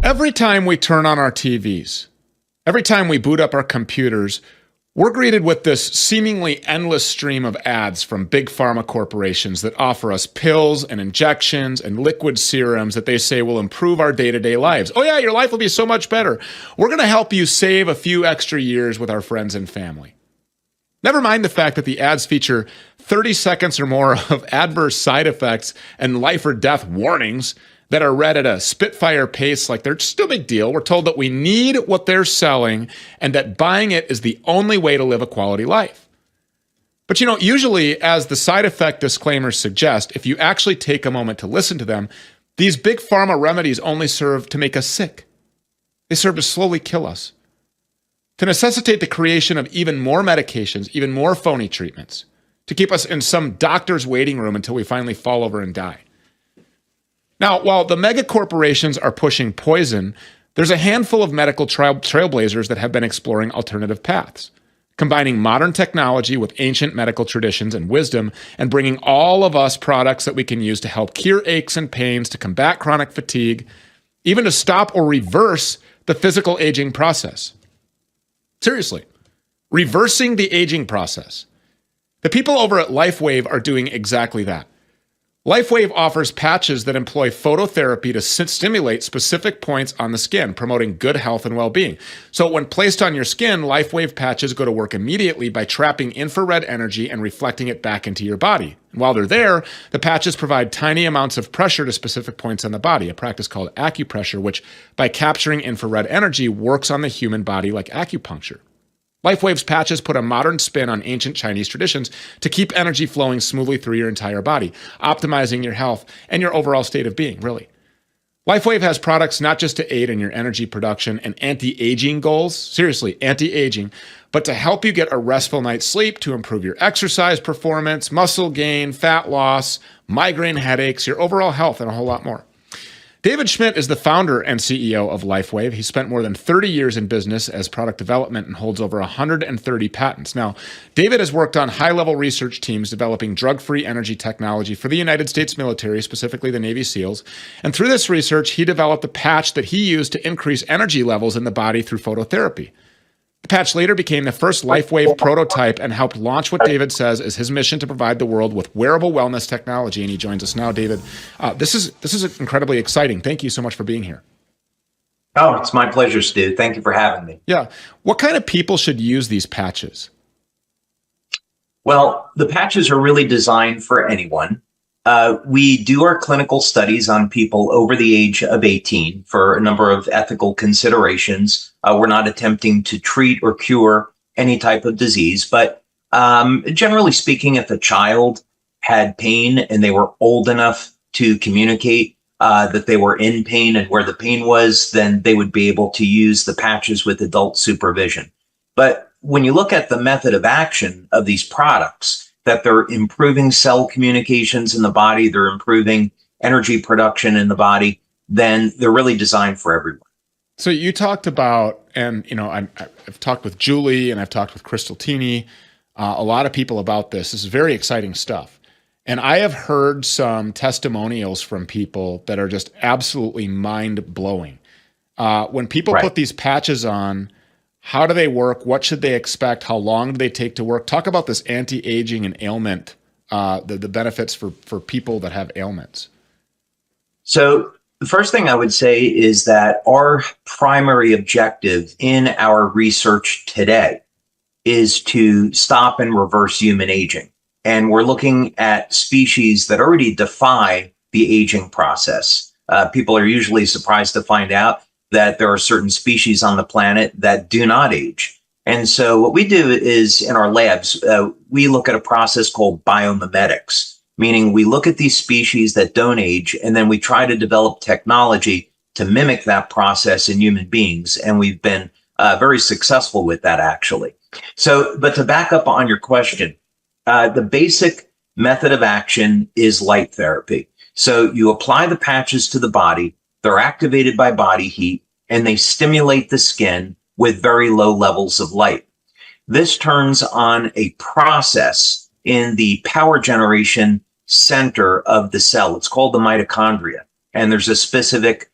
Every time we turn on our TVs, every time we boot up our computers, we're greeted with this seemingly endless stream of ads from big pharma corporations that offer us pills and injections and liquid serums that they say will improve our day-to-day lives. Oh yeah, your life will be so much better. We're going to help you save a few extra years with our friends and family. Never mind the fact that the ads feature 30 seconds or more of adverse side effects and life or death warnings that are read at a spitfire pace like they're just a big deal. We're told that we need what they're selling and that buying it is the only way to live a quality life. But usually, as the side effect disclaimers suggest, if you actually take a moment to listen to them, these big pharma remedies only serve to make us sick. They serve to slowly kill us, to necessitate the creation of even more medications, even more phony treatments, to keep us in some doctor's waiting room until we finally fall over and die. Now, while the mega corporations are pushing poison, there's a handful of medical trailblazers that have been exploring alternative paths, combining modern technology with ancient medical traditions and wisdom, and bringing all of us products that we can use to help cure aches and pains, to combat chronic fatigue, even to stop or reverse the physical aging process. Seriously, reversing the aging process. The people over at LifeWave are doing exactly that. LifeWave offers patches that employ phototherapy to stimulate specific points on the skin, promoting good health and well-being. So when placed on your skin, LifeWave patches go to work immediately by trapping infrared energy and reflecting it back into your body. And while they're there, the patches provide tiny amounts of pressure to specific points on the body, a practice called acupressure, which, by capturing infrared energy, works on the human body like acupuncture. LifeWave's patches put a modern spin on ancient Chinese traditions to keep energy flowing smoothly through your entire body, optimizing your health and your overall state of being, really. LifeWave has products not just to aid in your energy production and anti-aging goals, seriously, anti-aging, but to help you get a restful night's sleep, to improve your exercise performance, muscle gain, fat loss, migraine headaches, your overall health, and a whole lot more. David Schmidt is the founder and CEO of LifeWave. He spent more than 30 years in business as product development and holds over 130 patents. Now, David has worked on high-level research teams developing drug-free energy technology for the United States military, specifically the Navy SEALs. And through this research, he developed a patch that he used to increase energy levels in the body through phototherapy. The patch later became the first LifeWave prototype and helped launch what David says is his mission to provide the world with wearable wellness technology. And he joins us now. David, this is incredibly exciting. Thank you so much for being here. Oh, it's my pleasure, Stu. Thank you for having me. Yeah. What kind of people should use these patches? Well, the patches are really designed for anyone. We do our clinical studies on people over the age of 18 for a number of ethical considerations. We're not attempting to treat or cure any type of disease, but generally speaking, if a child had pain and they were old enough to communicate that they were in pain and where the pain was, then they would be able to use the patches with adult supervision. But when you look at the method of action of these products, that they're improving cell communications in the body, they're improving energy production in the body, then they're really designed for everyone. So you talked about, and I've talked with Julie and I've talked with Crystal Tini, a lot of people about this. This is very exciting stuff. And I have heard some testimonials from people that are just absolutely mind-blowing. When people put these patches on, how do they work? What should they expect? How long do they take to work? Talk about this anti-aging and ailment, the benefits for people that have ailments. So the first thing I would say is that our primary objective in our research today is to stop and reverse human aging. And we're looking at species that already defy the aging process. People are usually surprised to find out that there are certain species on the planet that do not age. And so what we do is in our labs, we look at a process called biomimetics, meaning we look at these species that don't age, and then we try to develop technology to mimic that process in human beings. And we've been very successful with that, actually. So, but to back up on your question, the basic method of action is light therapy. So you apply the patches to the body, they're activated by body heat, and they stimulate the skin with very low levels of light. This turns on a process in the power generation center of the cell. It's called the mitochondria. And there's a specific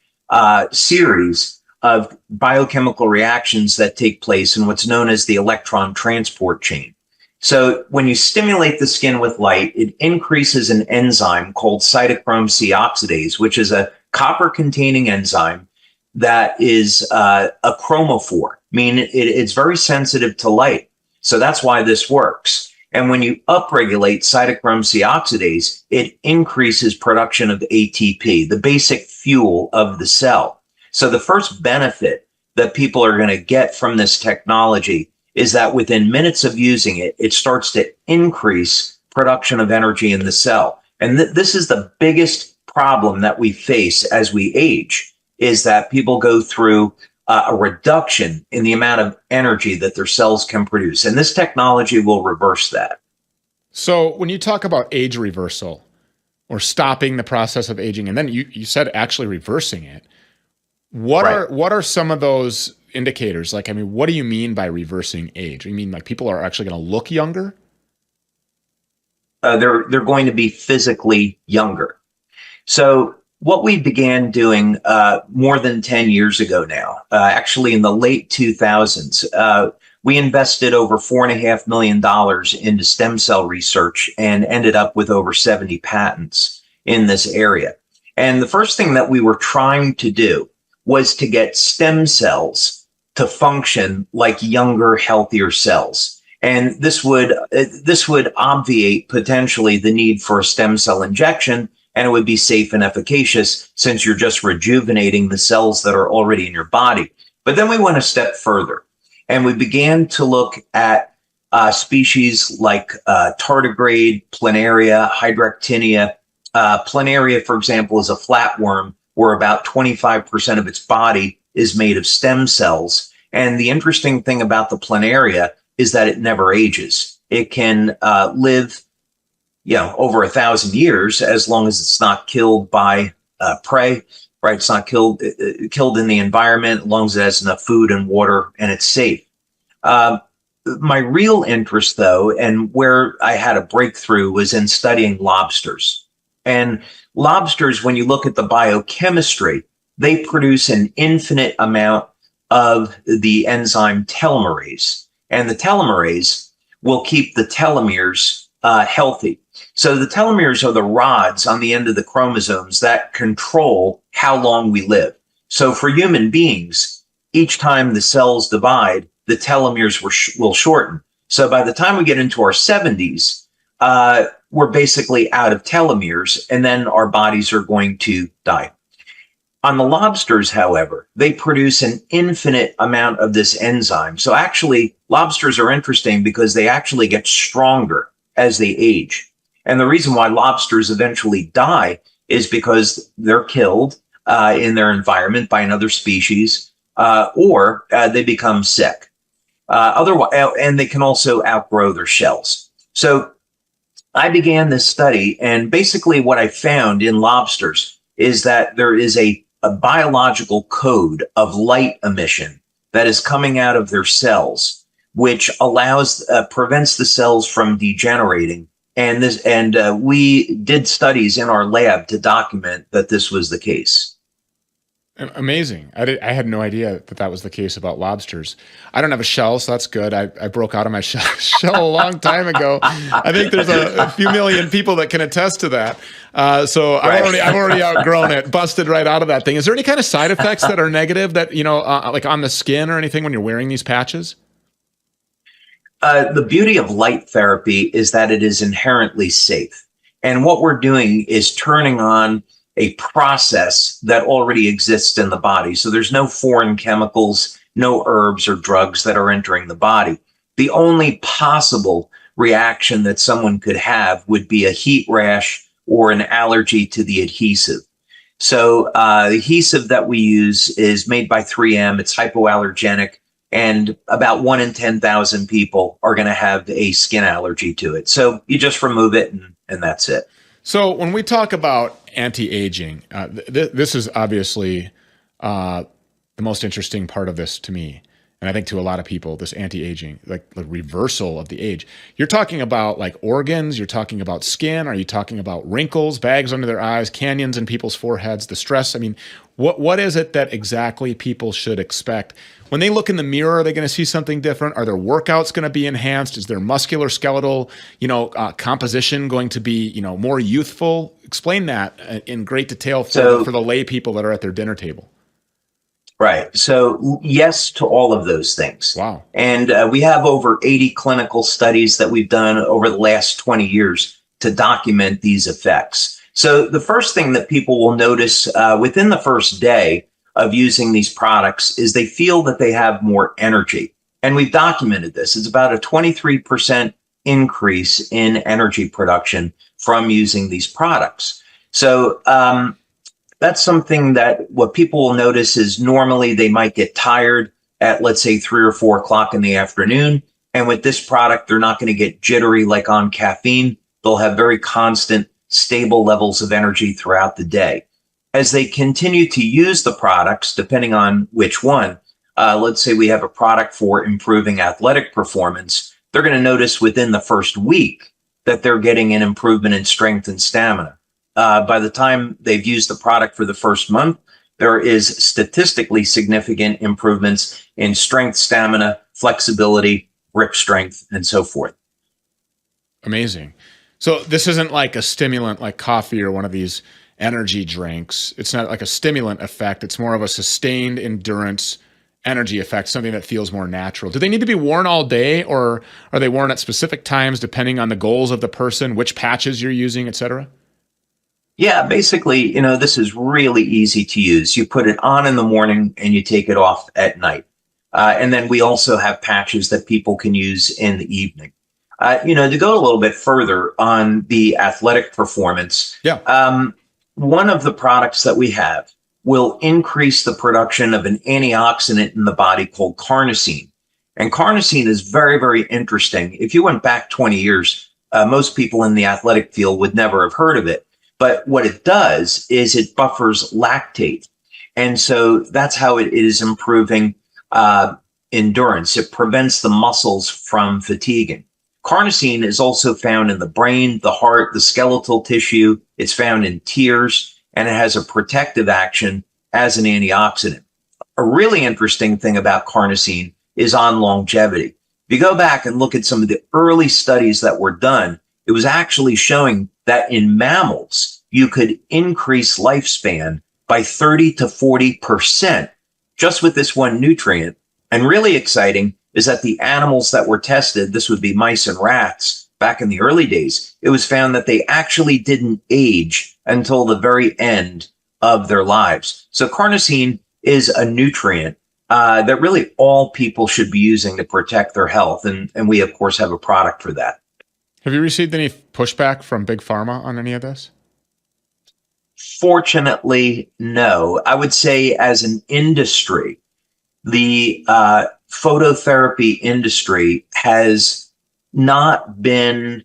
series of biochemical reactions that take place in what's known as the electron transport chain. So when you stimulate the skin with light, it increases an enzyme called cytochrome C oxidase, which is a copper-containing enzyme that is a chromophore, meaning it's very sensitive to light. So that's why this works. And when you upregulate cytochrome C oxidase, it increases production of ATP, the basic fuel of the cell. So the first benefit that people are going to get from this technology is that within minutes of using it, it starts to increase production of energy in the cell. And this is the biggest problem that we face as we age, is that people go through a reduction in the amount of energy that their cells can produce. And this technology will reverse that. So when you talk about age reversal or stopping the process of aging, and then you said actually reversing it, what are some of those indicators? Like, I mean, what do you mean by reversing age? You mean like people are actually going to look younger? They're going to be physically younger. So what we began doing more than 10 years ago now, actually in the late 2000s, we invested over $4.5 million into stem cell research and ended up with over 70 patents in this area. And the first thing that we were trying to do was to get stem cells to function like younger, healthier cells. And this would obviate potentially the need for a stem cell injection, and it would be safe and efficacious since you're just rejuvenating the cells that are already in your body. But then we went a step further, and we began to look at species like tardigrade, planaria, hydroctinia. Planaria, for example, is a flatworm where about 25% of its body is made of stem cells. And the interesting thing about the planaria is that it never ages. It can live, over 1,000 years as long as it's not killed by prey, right? It's not killed in the environment, as long as it has enough food and water and it's safe. My real interest, though, and where I had a breakthrough, was in studying lobsters. And lobsters, when you look at the biochemistry, they produce an infinite amount of the enzyme telomerase. And the telomerase will keep the telomeres healthy. So the telomeres are the rods on the end of the chromosomes that control how long we live. So for human beings, each time the cells divide, the telomeres will shorten. So by the time we get into our 70s, we're basically out of telomeres, and then our bodies are going to die. On the lobsters, however, they produce an infinite amount of this enzyme. So actually, lobsters are interesting because they actually get stronger as they age. And the reason why lobsters eventually die is because they're killed in their environment by another species, or they become sick. Otherwise, and they can also outgrow their shells. So I began this study, and basically what I found in lobsters is that there is a biological code of light emission that is coming out of their cells, which prevents the cells from degenerating. And we did studies in our lab to document that this was the case. Amazing. I had no idea that was the case about lobsters. I don't have a shell, so that's good. I broke out of my shell a long time ago. I think there's a few million people that can attest to that. So right. I've already outgrown it, busted right out of that thing. Is there any kind of side effects that are negative that, like on the skin or anything when you're wearing these patches? The beauty of light therapy is that it is inherently safe. And what we're doing is turning on a process that already exists in the body. So there's no foreign chemicals, no herbs or drugs that are entering the body. The only possible reaction that someone could have would be a heat rash or an allergy to the adhesive. So the adhesive that we use is made by 3M. It's hypoallergenic, and about 1 in 10,000 people are going to have a skin allergy to it. So you just remove it and that's it. So when we talk about anti-aging, this is obviously the most interesting part of this to me. And I think to a lot of people, this anti-aging, like the reversal of the age, you're talking about like organs, you're talking about skin, are you talking about wrinkles, bags under their eyes, canyons in people's foreheads, the stress? I mean, what is it that exactly people should expect? When they look in the mirror, are they going to see something different? Are their workouts going to be enhanced? Is their muscular skeletal, composition going to be, more youthful? Explain that in great detail for the lay people that are at their dinner table. Right. So yes to all of those things. Wow. And we have over 80 clinical studies that we've done over the last 20 years to document these effects. So the first thing that people will notice within the first day of using these products is they feel that they have more energy. And we've documented this. It's about a 23% increase in energy production from using these products. So that's something that what people will notice is normally they might get tired at, let's say, 3 or 4 o'clock in the afternoon. And with this product, they're not going to get jittery like on caffeine. They'll have very constant, stable levels of energy throughout the day. As they continue to use the products, depending on which one, let's say we have a product for improving athletic performance, they're going to notice within the first week that they're getting an improvement in strength and stamina. By the time they've used the product for the first month, there is statistically significant improvements in strength, stamina, flexibility, grip strength, and so forth. Amazing. So this isn't like a stimulant like coffee or one of these energy drinks. It's not like a stimulant effect. It's more of a sustained endurance energy effect, something that feels more natural. Do they need to be worn all day, or are they worn at specific times depending on the goals of the person, which patches you're using, et cetera? Yeah, basically, this is really easy to use. You put it on in the morning and you take it off at night. And then we also have patches that people can use in the evening. To go a little bit further on the athletic performance, one of the products that we have will increase the production of an antioxidant in the body called carnosine. And carnosine is very, very interesting. If you went back 20 years, most people in the athletic field would never have heard of it. But what it does is it buffers lactate. And so that's how it is improving endurance. It prevents the muscles from fatiguing. Carnosine is also found in the brain, the heart, the skeletal tissue. It's found in tears, and it has a protective action as an antioxidant. A really interesting thing about carnosine is on longevity. If you go back and look at some of the early studies that were done, it was actually showing that in mammals, you could increase lifespan by 30 to 40% just with this one nutrient. And really exciting is that the animals that were tested, this would be mice and rats back in the early days, it was found that they actually didn't age until the very end of their lives. So carnosine is a nutrient that really all people should be using to protect their health. And we, of course, have a product for that. Have you received any pushback from Big Pharma on any of this? Fortunately, no. I would say as an industry, the phototherapy industry has not been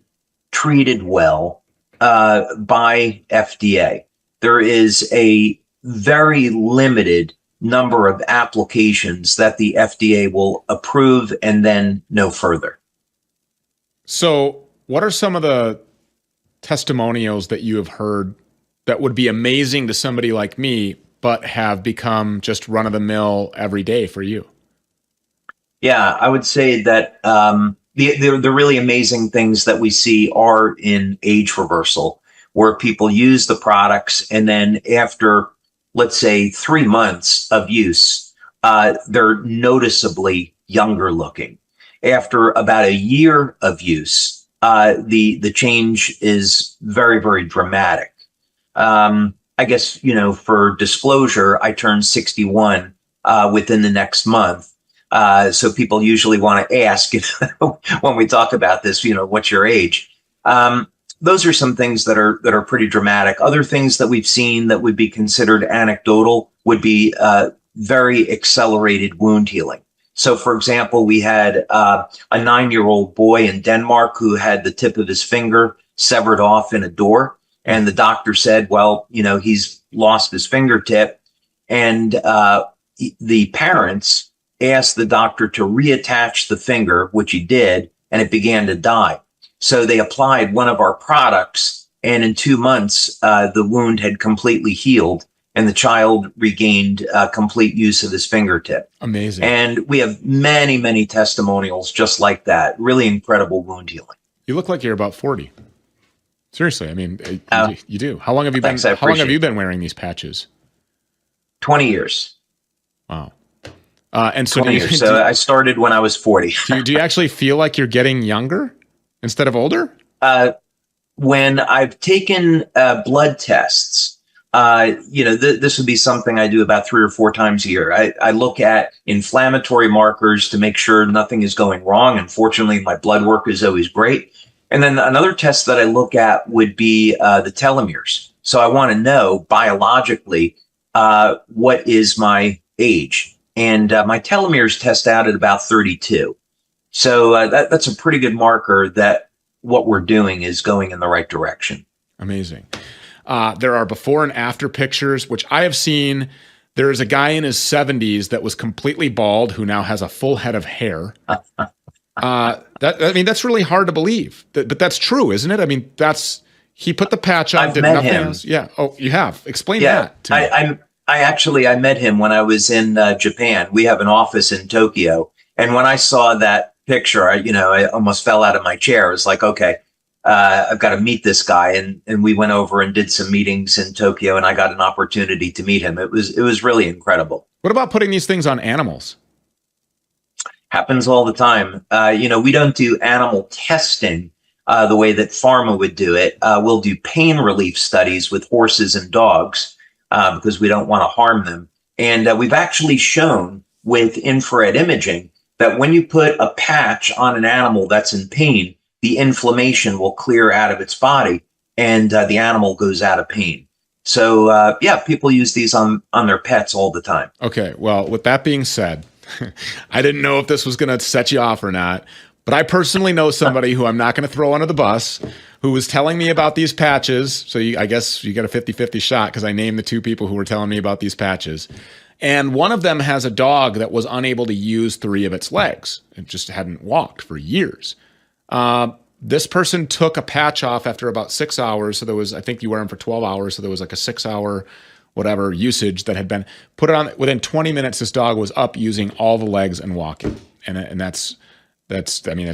treated well by FDA. There is a very limited number of applications that the FDA will approve and then no further. So what are some of the testimonials that you have heard that would be amazing to somebody like me, but have become just run-of-the-mill every day for you? Yeah, I would say that the really amazing things that we see are in age reversal, where people use the products and then after, let's say, 3 months of use, they're noticeably younger looking. After about a year of use, the change is very, very dramatic. I guess, for disclosure, I turned 61 within the next month. So people usually want to ask when we talk about this, what's your age? Those are some things that are pretty dramatic. Other things that we've seen that would be considered anecdotal would be very accelerated wound healing. So, for example, we had a 9-year-old boy in Denmark who had the tip of his finger severed off in a door. And the doctor said, well, he's lost his fingertip. And the parents asked the doctor to reattach the finger, which he did, and it began to die. So they applied one of our products, and in 2 months, the wound had completely healed, and the child regained complete use of his fingertip. Amazing. And we have many, many testimonials just like that. Really incredible wound healing. You look like you're about 40. Seriously, I mean, you do. How long have you been? Thanks, How long have you been wearing these patches? 20 years. Wow. And so, 20 years. So I started when I was 40. do you actually feel like you're getting younger instead of older? When I've taken blood tests, this would be something I do about 3 or 4 times a year. I look at inflammatory markers to make sure nothing is going wrong. And fortunately, my blood work is always great. And then another test that I look at would be the telomeres. So I want to know biologically what is my age. And my telomeres test out at about 32. So that's a pretty good marker that what we're doing is going in the right direction. Amazing. There are before and after pictures, which I have seen. There is a guy in his 70s that was completely bald who now has a full head of hair. That's really hard to believe, but that's true, isn't it? I mean, he put the patch on, I've met him. Else. Yeah. Oh, you have. Explain that to me. I met him when I was in Japan. We have an office in Tokyo. And when I saw that picture, I almost fell out of my chair. It was like, okay, I've got to meet this guy. And we went over and did some meetings in Tokyo, and I got an opportunity to meet him. It was really incredible. What about putting these things on animals? Happens all the time. We don't do animal testing the way that pharma would do it. We'll do pain relief studies with horses and dogs because we don't want to harm them. And we've actually shown with infrared imaging that when you put a patch on an animal that's in pain, the inflammation will clear out of its body and the animal goes out of pain. So, people use these on their pets all the time. Okay. Well, with that being said, I didn't know if this was going to set you off or not, but I personally know somebody who I'm not going to throw under the bus who was telling me about these patches. So I guess you get a 50-50 shot because I named the 2 people who were telling me about these patches. And one of them has a dog that was unable to use 3 of its legs. It just hadn't walked for years. This person took a patch off after about 6 hours. So I think you wear them for 12 hours. So there was like a 6-hour whatever usage that had been put on. Within 20 minutes, this dog was up using all the legs and walking. And that's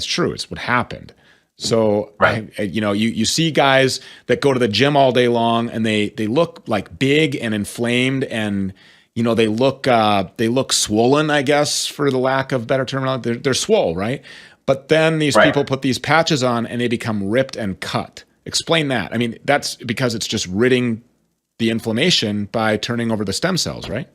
true. It's what happened. So, right. You see guys that go to the gym all day long and they look like big and inflamed and, they look swollen, I guess, for the lack of better terminology. They're swole, right? But then these people put these patches on and they become ripped and cut. Explain that. I mean, that's because it's just ridding the inflammation by turning over the stem cells, right?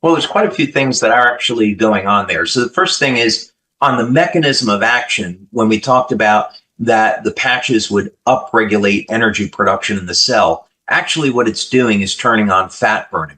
Well, there's quite a few things that are actually going on there. So the first thing is on the mechanism of action, when we talked about that the patches would upregulate energy production in the cell, actually what it's doing is turning on fat burning.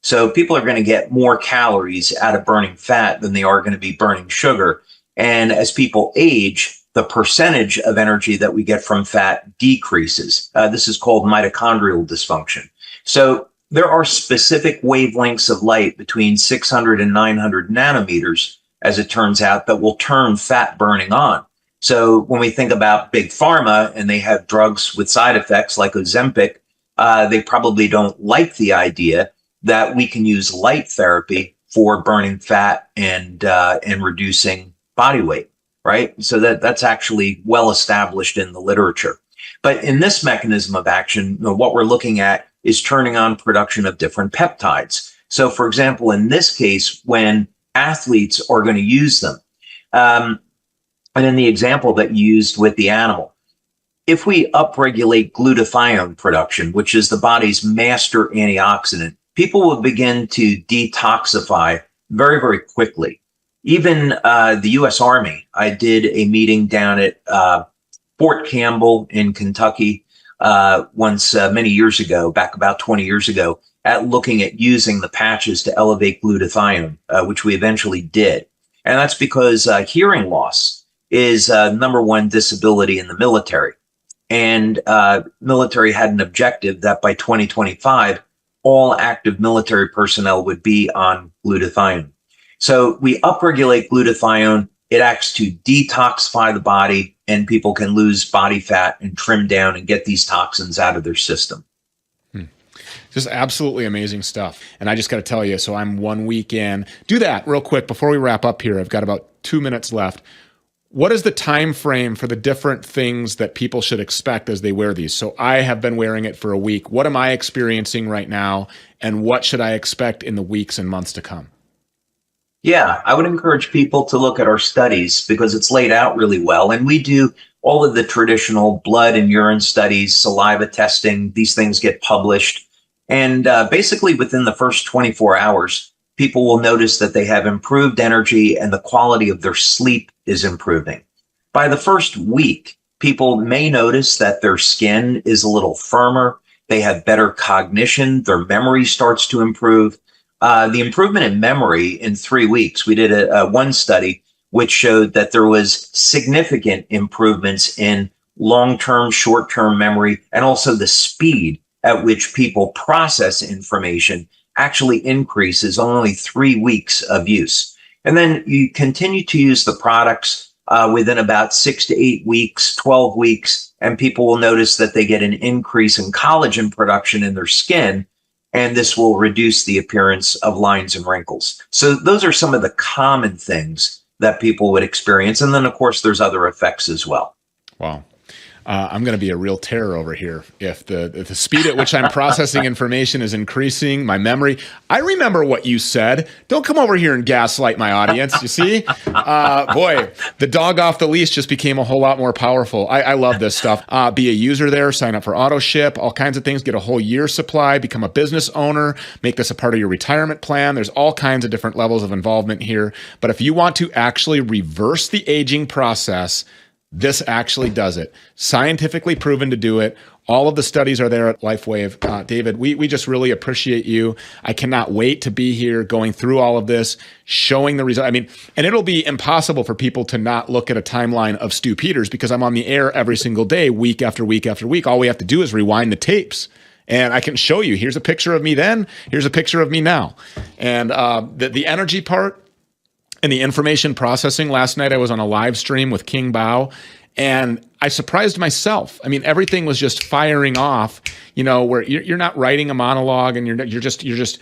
So people are going to get more calories out of burning fat than they are going to be burning sugar. And as people age, the percentage of energy that we get from fat decreases. This is called mitochondrial dysfunction. So there are specific wavelengths of light between 600 and 900 nanometers, as it turns out, that will turn fat burning on. So when we think about big pharma and they have drugs with side effects like Ozempic, they probably don't like the idea that we can use light therapy for burning fat and reducing body weight, right? So that's actually well established in the literature. But in this mechanism of action, what we're looking at is turning on production of different peptides. So for example, in this case, when athletes are going to use them, and in the example that you used with the animal, if we upregulate glutathione production, which is the body's master antioxidant, people will begin to detoxify very, very quickly. Even the U.S. Army, I did a meeting down at Fort Campbell in Kentucky once many years ago, back about 20 years ago, at looking at using the patches to elevate glutathione, which we eventually did. And that's because hearing loss is number one disability in the military. And military had an objective that by 2025, all active military personnel would be on glutathione. So we upregulate glutathione. It acts to detoxify the body, and people can lose body fat and trim down and get these toxins out of their system. Just absolutely amazing stuff. And I just got to tell you, so I'm 1 week in. Do that real quick before we wrap up here. I've got about 2 minutes left. What is the time frame for the different things that people should expect as they wear these? So I have been wearing it for a week. What am I experiencing right now? And what should I expect in the weeks and months to come? Yeah, I would encourage people to look at our studies because it's laid out really well. And we do all of the traditional blood and urine studies, saliva testing. These things get published. And basically within the first 24 hours, people will notice that they have improved energy and the quality of their sleep is improving. By the first week, people may notice that their skin is a little firmer. They have better cognition. Their memory starts to improve. The improvement in memory in 3 weeks, we did one study which showed that there was significant improvements in long-term, short-term memory, and also the speed at which people process information actually increases on only 3 weeks of use. And then you continue to use the products within about 6 to 8 weeks, 12 weeks, and people will notice that they get an increase in collagen production in their skin, and this will reduce the appearance of lines and wrinkles. So those are some of the common things that people would experience. And then, of course, there's other effects as well. Wow. I'm going to be a real terror over here if the speed at which I'm processing information is increasing, my memory. I remember what you said. Don't come over here and gaslight my audience. You see? Boy, the dog off the leash just became a whole lot more powerful. I love this stuff. Be a user there, sign up for auto ship, all kinds of things, get a whole year's supply, become a business owner, make this a part of your retirement plan. There's all kinds of different levels of involvement here. But if you want to actually reverse the aging process, this actually does it. Scientifically proven to do it. All of the studies are there at LifeWave. David, we just really appreciate you. I cannot wait to be here going through all of this, showing the result. I mean, and it'll be impossible for people to not look at a timeline of Stu Peters because I'm on the air every single day, week after week after week. All we have to do is rewind the tapes. And I can show you, here's a picture of me then, here's a picture of me now. And the energy part, and the information processing, last night I was on a live stream with King Bao, and I surprised myself. I mean, everything was just firing off, you know, where you're not writing a monologue and you're just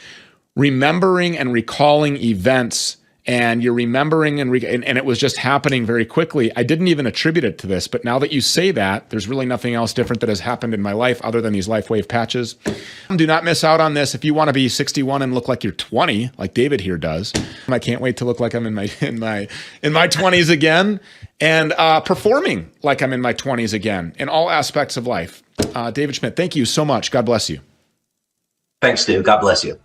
remembering and recalling events, and you're remembering and it was just happening very quickly. I didn't even attribute it to this, but now that you say that, there's really nothing else different that has happened in my life other than these LifeWave patches. Do not miss out on this. If you want to be 61 and look like you're 20, like David here does, I can't wait to look like I'm in my 20s again, and performing like I'm in my 20s again in all aspects of life. David Schmidt, thank you so much. God bless you. Thanks, Stu. God bless you.